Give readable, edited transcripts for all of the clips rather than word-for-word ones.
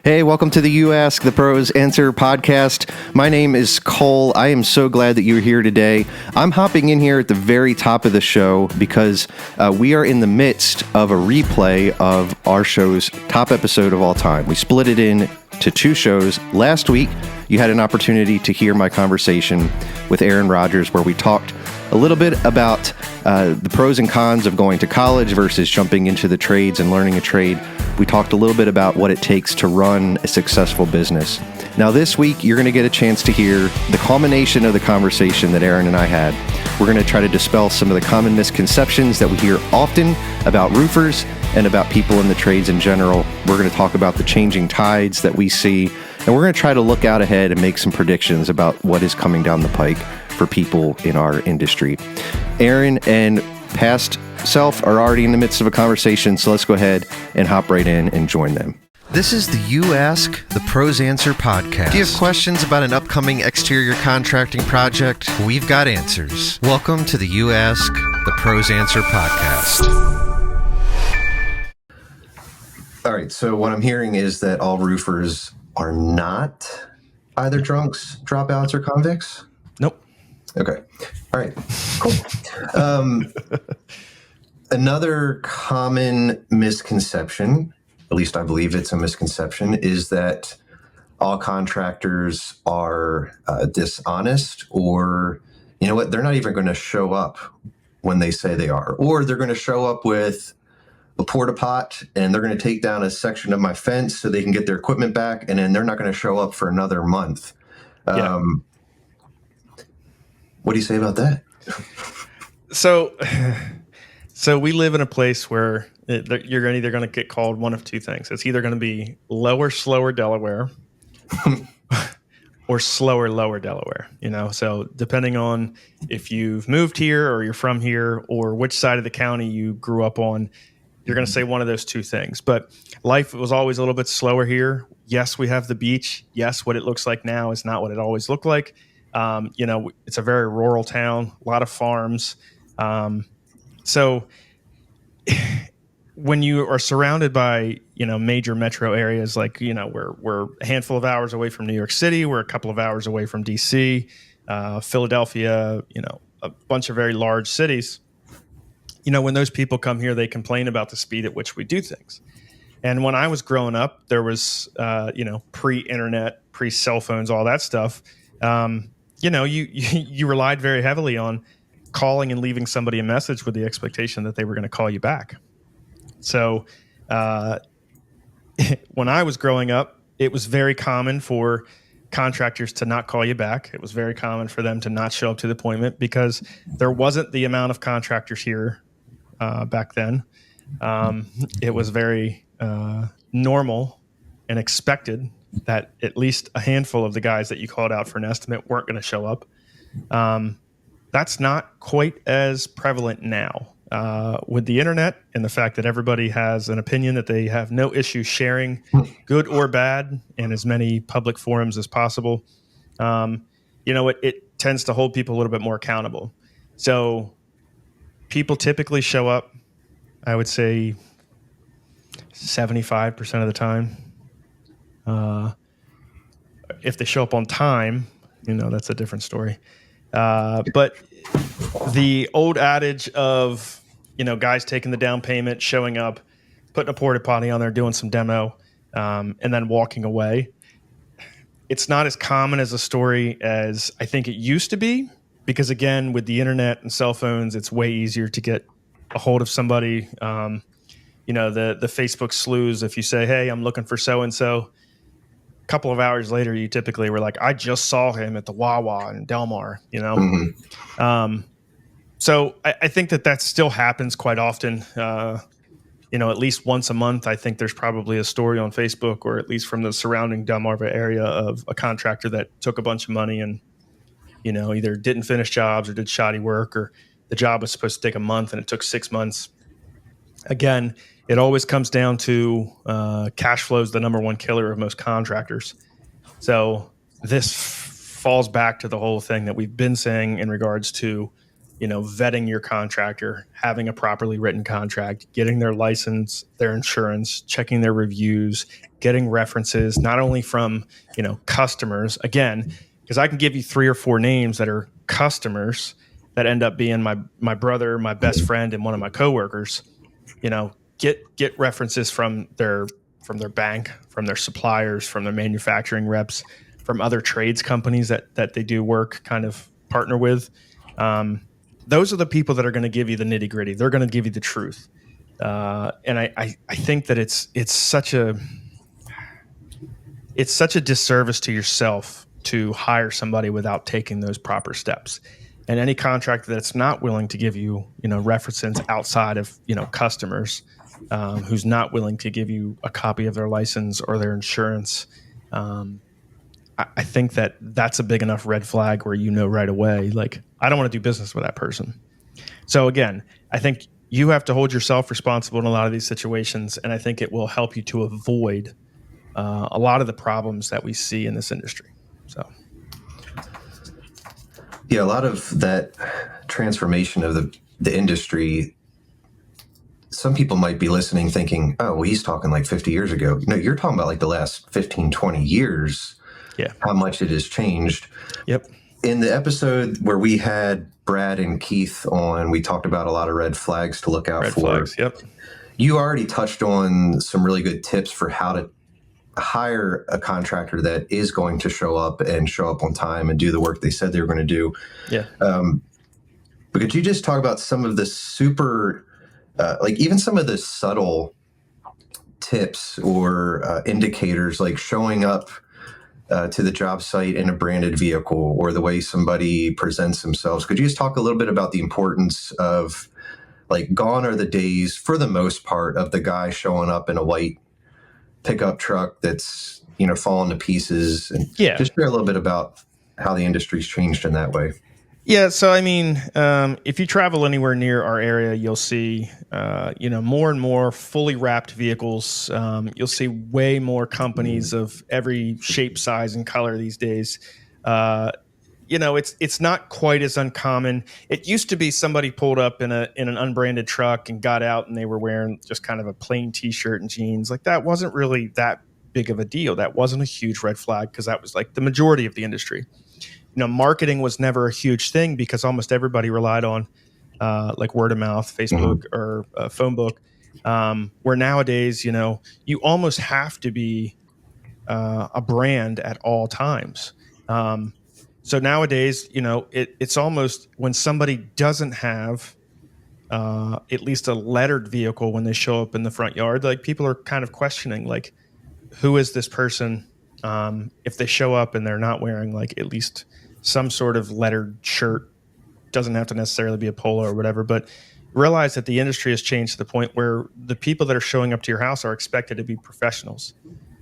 Hey, welcome to the You Ask the Pros Answer podcast. My name is Cole. I am so glad that you're here today. I'm hopping in here at the very top of the show because we are in the midst of a replay of our show's top episode of all time. We split it into two shows. Last week, you had an opportunity to hear my conversation with Aaron Rodgers, where we talked a little bit about the pros and cons of going to college versus jumping into the trades and learning a trade. We talked a little bit about what it takes to run a successful business. Now this week, you're going to get a chance to hear the culmination of the conversation that Aaron and I had. We're going to try to dispel some of the common misconceptions that we hear often about roofers and about people in the trades in general. We're going to talk about the changing tides that we see, and we're going to try to look out ahead and make some predictions about what is coming down the pike for people in our industry. Aaron and past self are already in the midst of a conversation, so let's go ahead and hop right in and join them. This is the You Ask the Pros Answer podcast. Do you have questions about an upcoming exterior contracting project? We've got answers. Welcome to the You Ask the Pros Answer podcast. All right, so what I'm hearing is that all roofers are not either drunks, dropouts, or convicts? Nope. Okay. All right. Cool. Another common misconception, at least I believe it's a misconception, is that all contractors are dishonest, or, you know what, they're not even going to show up when they say they are, or they're going to show up with a porta pot and they're going to take down a section of my fence so they can get their equipment back, and then they're not going to show up for another month. Yeah. What do you say about that? So we live in a place where you're either going to get called one of two things. It's either going to be slower Delaware or lower Delaware, you know? So depending on if you've moved here or you're from here or which side of the county you grew up on, you're going to say one of those two things. But life was always a little bit slower here. Yes, we have the beach. Yes, what it looks like now is not what it always looked like. It's a very rural town, a lot of farms. So when you are surrounded by, major metro areas, like, we're a handful of hours away from New York City, we're a couple of hours away from DC, Philadelphia, a bunch of very large cities. When those people come here, they complain about the speed at which we do things. And when I was growing up, there was, pre-internet, pre-cell phones, all that stuff. You relied very heavily on calling and leaving somebody a message with the expectation that they were going to call you back. So when I was growing up, it was very common for contractors to not call you back. It was very common for them to not show up to the appointment because there wasn't the amount of contractors here back then. It was very normal and expected that at least a handful of the guys that you called out for an estimate weren't going to show up. That's not quite as prevalent now with the internet and the fact that everybody has an opinion that they have no issue sharing, good or bad, in as many public forums as possible. It tends to hold people a little bit more accountable. So people typically show up, I would say 75% of the time. If they show up on time, that's a different story. But the old adage of, guys taking the down payment, showing up, putting a porta potty on there, doing some demo, and then walking away. It's not as common as a story as I think it used to be, because again, with the internet and cell phones, it's way easier to get a hold of somebody. The Facebook slews, if you say, hey, I'm looking for so-and-so, a couple of hours later, you typically were like, I just saw him at the Wawa in Del Mar, Mm-hmm. So I think that still happens quite often. At least once a month, I think there's probably a story on Facebook, or at least from the surrounding Delmarva area, of a contractor that took a bunch of money and, either didn't finish jobs or did shoddy work, or the job was supposed to take a month and it took 6 months. Again, it always comes down to cash flow is the number one killer of most contractors. So this falls back to the whole thing that we've been saying in regards to vetting your contractor, having a properly written contract, getting their license, their insurance, checking their reviews, getting references, not only from, customers, again, because I can give you 3 or 4 names that are customers that end up being my brother, my best friend, and one of my coworkers. Get references from their bank, from their suppliers, from their manufacturing reps, from other trades companies that they do work kind of partner with. Those are the people that are going to give you the nitty gritty. They're going to give you the truth. And I think that it's such a disservice to yourself to hire somebody without taking those proper steps. And any contractor that's not willing to give you, references outside of, customers, who's not willing to give you a copy of their license or their insurance, I think that that's a big enough red flag where right away, like, I don't want to do business with that person. So again, I think you have to hold yourself responsible in a lot of these situations, and I think it will help you to avoid a lot of the problems that we see in this industry. So, yeah, a lot of that transformation of the industry. Some people might be listening thinking, oh, well, he's talking like 50 years ago. No, you're talking about like the last 15, 20 years. Yeah. How much it has changed. Yep. In the episode where we had Brad and Keith on, we talked about a lot of red flags to look out for. Red flags, yep. You already touched on some really good tips for how to hire a contractor that is going to show up on time and do the work they said they were going to do. Yeah. But could you just talk about some of the super, even some of the subtle tips or indicators, like showing up to the job site in a branded vehicle, or the way somebody presents themselves? Could you just talk a little bit about the importance of, like, gone are the days, for the most part, of the guy showing up in a white pickup truck that's, falling to pieces, and just share a little bit about how the industry's changed in that way. Yeah. So, I mean, if you travel anywhere near our area, you'll see, more and more fully wrapped vehicles. You'll see way more companies of every shape, size, and color these days. It's not quite as uncommon. It used to be somebody pulled up in an unbranded truck and got out, and they were wearing just kind of a plain T-shirt and jeans. Like, that wasn't really that big of a deal. That wasn't a huge red flag, because that was like the majority of the industry. Marketing was never a huge thing, because almost everybody relied on like word of mouth, Facebook, or phone book. Where nowadays, you almost have to be a brand at all times. So nowadays, it's almost, when somebody doesn't have at least a lettered vehicle when they show up in the front yard, like, people are kind of questioning, like, who is this person? If they show up and they're not wearing, like, at least some sort of lettered shirt, doesn't have to necessarily be a polo or whatever, but realize that the industry has changed to the point where the people that are showing up to your house are expected to be professionals.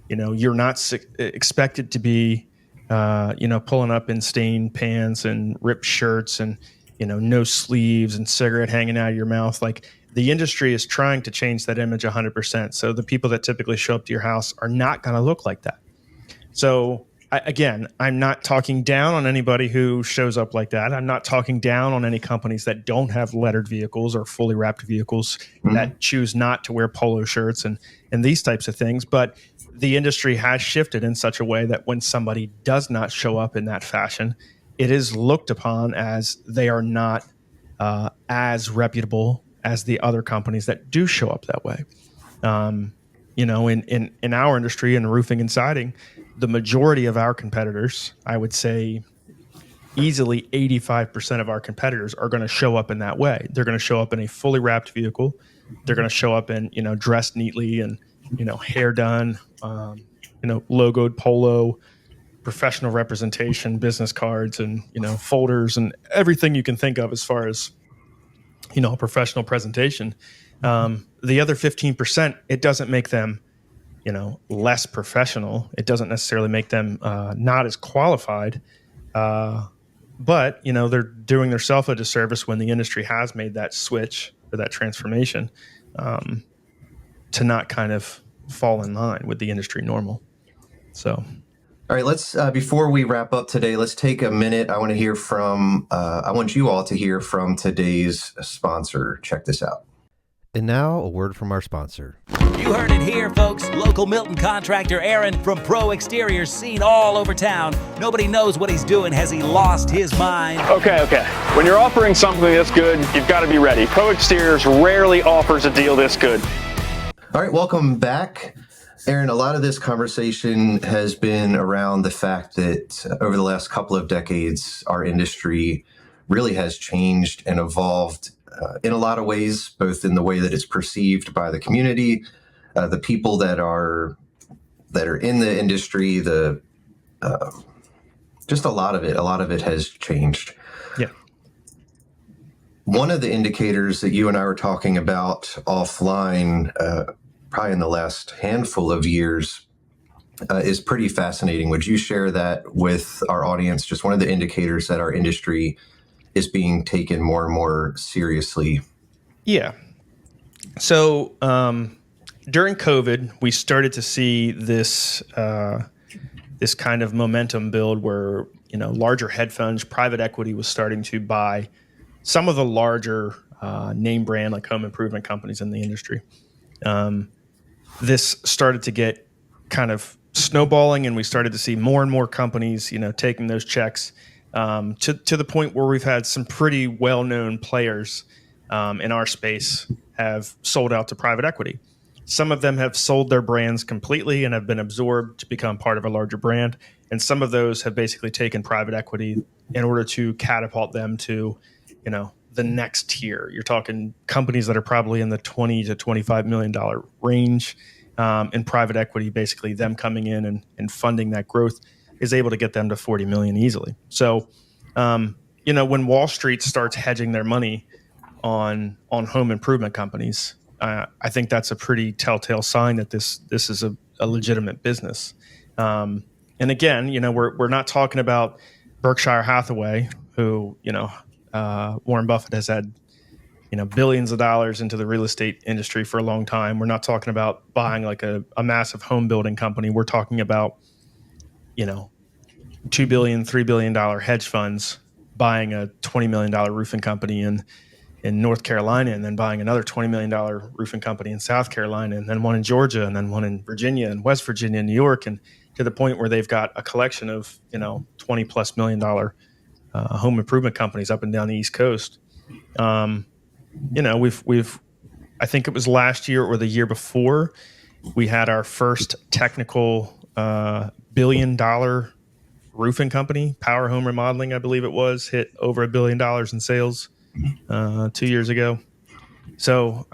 You're not expected to be, pulling up in stained pants and ripped shirts and, no sleeves and cigarette hanging out of your mouth. Like, the industry is trying to change that image 100%. So the people that typically show up to your house are not going to look like that. So I'm not talking down on anybody who shows up like that. I'm not talking down on any companies that don't have lettered vehicles or fully wrapped vehicles, that choose not to wear polo shirts and these types of things. But the industry has shifted in such a way that when somebody does not show up in that fashion, it is looked upon as they are not as reputable as the other companies that do show up that way. In our industry, in roofing and siding, the majority of our competitors, I would say easily 85% of our competitors, are going to show up in that way. They're going to show up in a fully wrapped vehicle. They're going to show up in, dressed neatly and, hair done, logoed polo, professional representation, business cards, and, folders, and everything you can think of as far as, a professional presentation. The other 15%, it doesn't make them, less professional. It doesn't necessarily make them not as qualified. But, they're doing themselves a disservice when the industry has made that switch or that transformation to not kind of fall in line with the industry normal. So, All right, let's before we wrap up today, let's take a minute. I want you all to hear from today's sponsor. Check this out. And now a word from our sponsor. You heard it here, folks. Local Milton contractor Aaron from Pro Exteriors, seen all over town. Nobody knows what he's doing. Has he lost his mind? Okay. When you're offering something this good, you've got to be ready. Pro Exteriors rarely offers a deal this good. All right, welcome back. Aaron, a lot of this conversation has been around the fact that over the last couple of decades, our industry really has changed and evolved in a lot of ways, both in the way that it's perceived by the community, the people that are in the industry, just a lot of it has changed. Yeah. One of the indicators that you and I were talking about offline, probably in the last handful of years, is pretty fascinating. Would you share that with our audience? Just one of the indicators that our industry is being taken more and more seriously. Yeah. So during COVID, we started to see this kind of momentum build where, larger hedge funds, private equity was starting to buy some of the larger name brand like home improvement companies in the industry. This started to get kind of snowballing, and we started to see more and more companies, taking those checks to the point where we've had some pretty well-known players in our space have sold out to private equity. Some of them have sold their brands completely and have been absorbed to become part of a larger brand. And some of those have basically taken private equity in order to catapult them to, the next tier. You're talking companies that are probably in the $20 to $25 million range in private equity. Basically, them coming in and funding that growth is able to get them to 40 million easily. So, when Wall Street starts hedging their money on home improvement companies, I think that's a pretty telltale sign that this is a legitimate business. And again, we're not talking about Berkshire Hathaway, who Warren Buffett has had billions of dollars into the real estate industry for a long time. We're not talking about buying like a massive home building company. We're talking about $2 billion, $3 billion hedge funds buying a $20 million roofing company in North Carolina, and then buying another $20 million roofing company in South Carolina, and then one in Georgia, and then one in Virginia and West Virginia and New York, and to the point where they've got a collection of, $20+ million home improvement companies up and down the East Coast. We've I think it was last year or the year before, we had our first technical $1 billion roofing company, Power Home Remodeling, I believe it was, hit over $1 billion in sales 2 years ago. So,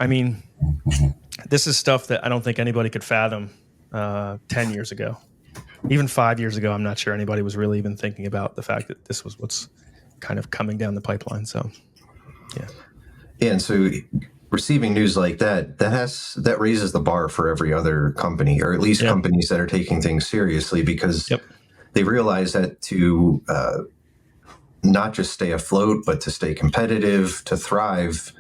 this is stuff that I don't think anybody could fathom 10 years ago. Even 5 years ago, I'm not sure anybody was really even thinking about the fact that this was what's kind of coming down the pipeline. So, yeah. And so receiving news like that raises the bar for every other company, or at least companies that are taking things seriously, because they realize that to not just stay afloat, but to stay competitive, to thrive,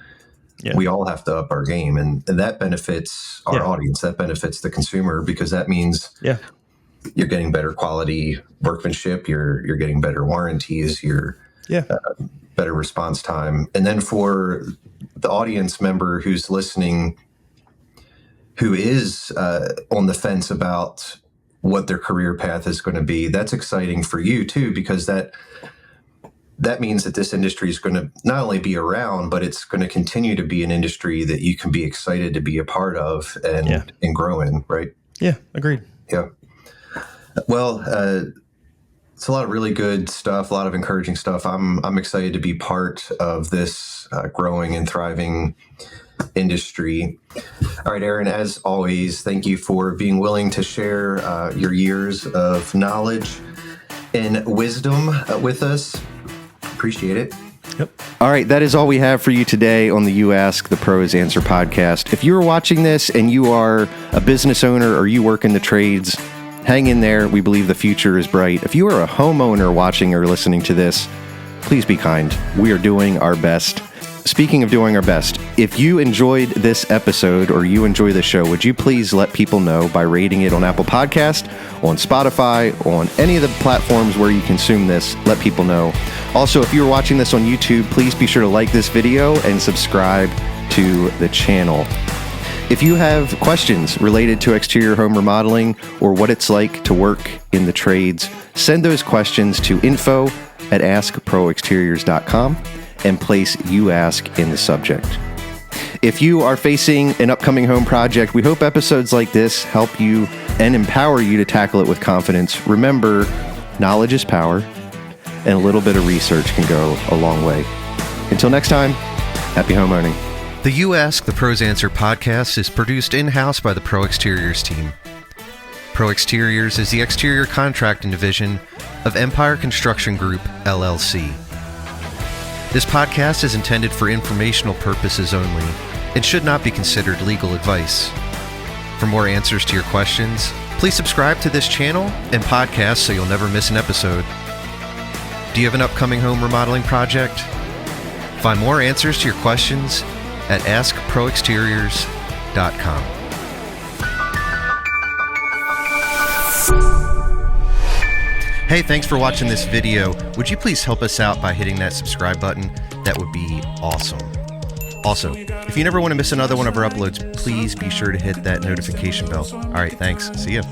we all have to up our game. And that benefits our audience. That benefits the consumer, because that means you're getting better quality workmanship, you're getting better warranties, you're better response time. And then for the audience member who's listening, who is on the fence about what their career path is going to be, that's exciting for you too, because that means that this industry is going to not only be around, but it's going to continue to be an industry that you can be excited to be a part of and grow in, right? Yeah, agreed. Yeah. Well, it's a lot of really good stuff, a lot of encouraging stuff. I'm excited to be part of this growing and thriving industry. All right, Aaron, as always, thank you for being willing to share your years of knowledge and wisdom with us. Appreciate it. Yep. All right, that is all we have for you today on the You Ask the Pros Answer podcast. If you're watching this and you are a business owner or you work in the trades, hang in there. We believe the future is bright. If you are a homeowner watching or listening to this, please be kind. We are doing our best. speaking of doing our best, if you enjoyed this episode or you enjoy the show, would you please let people know by rating it on Apple Podcast, on Spotify, on any of the platforms where you consume this? Let people know. Also, if you're watching this on YouTube, please be sure to like this video and subscribe to the channel. If you have questions related to exterior home remodeling or what it's like to work in the trades, send those questions to info@askproexteriors.com and place "You Ask" in the subject. If you are facing an upcoming home project, we hope episodes like this help you and empower you to tackle it with confidence. Remember, knowledge is power, and a little bit of research can go a long way. Until next time, happy homeowning. The You Ask, the Pros Answer podcast is produced in-house by the Pro Exteriors team. Pro Exteriors is the exterior contracting division of Empire Construction Group, LLC. This podcast is intended for informational purposes only and should not be considered legal advice. For more answers to your questions, please subscribe to this channel and podcast so you'll never miss an episode. Do you have an upcoming home remodeling project? Find more answers to your questions at askproexteriors.com. Hey, thanks for watching this video. Would you please help us out by hitting that subscribe button? That would be awesome. Also, if you never want to miss another one of our uploads, please be sure to hit that notification bell. All right, thanks. See ya.